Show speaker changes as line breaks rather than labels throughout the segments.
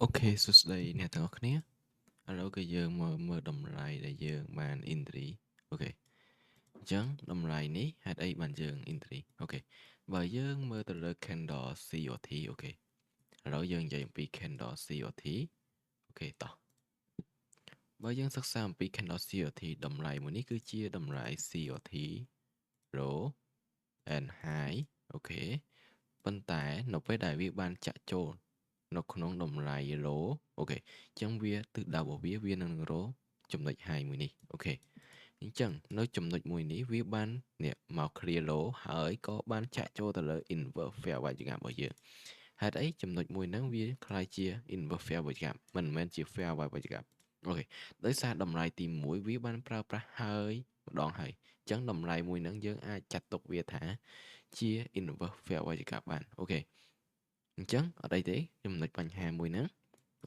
អូខេសួស្តីអ្នកទាំងអស់គ្នាឥឡូវគឺយើងមើលតម្លៃដែលយើងបាន entry អូខេអញ្ចឹងតម្លៃនេះហេតុអីបានយើង entry អូខេបើយើងមើលទៅលើ candle COT អូខេឥឡូវយើងនិយាយអំពី candle COT អូខេតោះបើយើងសិក្សាអំពី candle COT តម្លៃមួយនេះគឺជាតម្លៃ COT low and high អូខេប៉ុន្តែនៅពេលដែលវាបានចាក់ចូលនៅក្នុងតម្លៃ low អូខេអញ្ចឹងវាទិសដៅរបស់វានឹងរកចំណុច high មួយនេះអូខេអញ្ចឹងនៅចំណុចមួយនេះវាបាននេះមក clear low ហើយក៏បានចាក់ចូលទៅលើ inverse fair value gap របស់យើងហេតុអីចំណុចមួយហ្នឹងវាคล้ายជា inverse fair value gap មិនមែនជា fair value gap អូខេដោយសារតម្លៃទី1វាបានប្រើប្រាស់ហើយម្ដងហើយអញ្ចឹងតម្លៃមួយហ្នឹងយើងអាចចាត់ទុកវាថាជា inverse fair value gap បានអូខេអញ្ចឹងអត់អីទេចំណុចបញ្ហាមួយហ្នឹង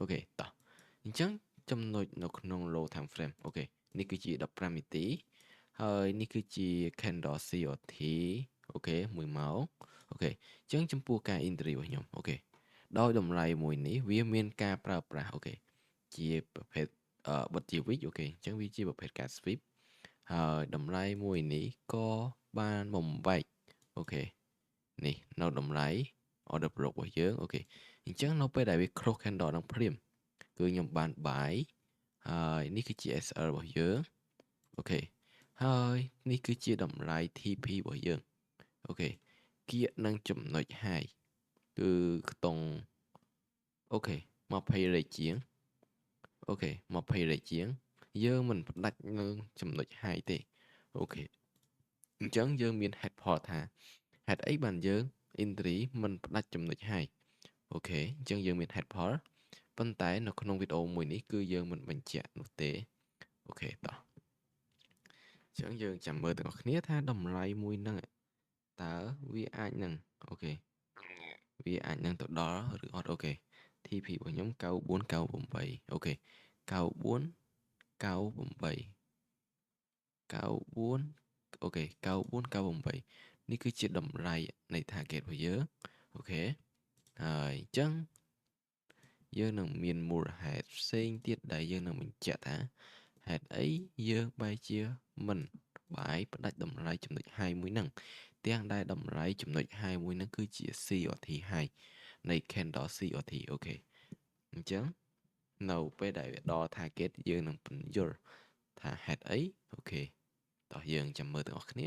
អូខេតោះអញ្ចឹងចំណុចនៅក្នុង low time frame អូខេនេះគឺជា15នាទីហើយនេះគឺជា candle COT អូខេ1ម៉ោងអូខេអញ្ចឹងចំពោះការ entry របស់ខ្ញុំអូខេដោយតម្លៃមួយនេះវាមានការប្រើប្រាស់អូខេជាប្រភេទបិទជា wick អូខេអញ្ចឹងវាជាប្រភេទការ sweep ហើយតម្លៃមួយនេះក៏បានបំបែកអូខេនេះនៅតម្លៃ order block របស់យើងអូខេអញ្ចឹងនៅពេលដែលវា close candle នឹងព្រាមគឺខ្ញុំបាន buy ហើយនេះគឺជា SL របស់យើងអូខេហើយនេះគឺជាតម្លៃ TP របស់យើងអូខេគៀកនឹងចំណុច high គឺខ្ទង់អូខេ20រេជាងអូខេ20រេជាងយើងមិនផ្ដាច់នឹងចំណុច high ទេអូខេអញ្ចឹងយើងមាន head point ថាហេតុអីបានយើង entry មិនផ្ដាច់ចំណុច high អូខេអញ្ចឹងយើងមាន head point ប៉ុន្តែនៅក្នុងវីដេអូមួយនេះគឺយើងមិនបញ្ជាក់នោះទេអូខេតោះអញ្ចឹងយើងចាំមើលទាំងអស់គ្នាថាតម្លៃមួយហ្នឹងតើវាអាចនឹងអូខេវាអាចនឹងទៅដល់ឬអត់អូខេ TP របស់ខ្ញុំ9498អូខេ94 98 94អូខេ9498នេះគឺជាតម្លៃនៃ target របស់យើងអូខេហើយអញ្ចឹងយើងនឹងមានមូលហេតុផ្សេងទៀតដែលយើងនឹងបញ្ជាក់ថាហេតុអីយើងបែរជាមិនបាយផ្ដាច់តម្លៃចំណុច high មួយហ្នឹងទាំងដែលតម្លៃចំណុច high មួយហ្នឹងគឺជា COT high នៃ candle COT អូខេអញ្ចឹងនៅពេលដែលវាដល់ target យើងនឹងពន្យល់ថាហេតុអីអូខេតោះយើងចាំមើលទាំងអស់គ្នា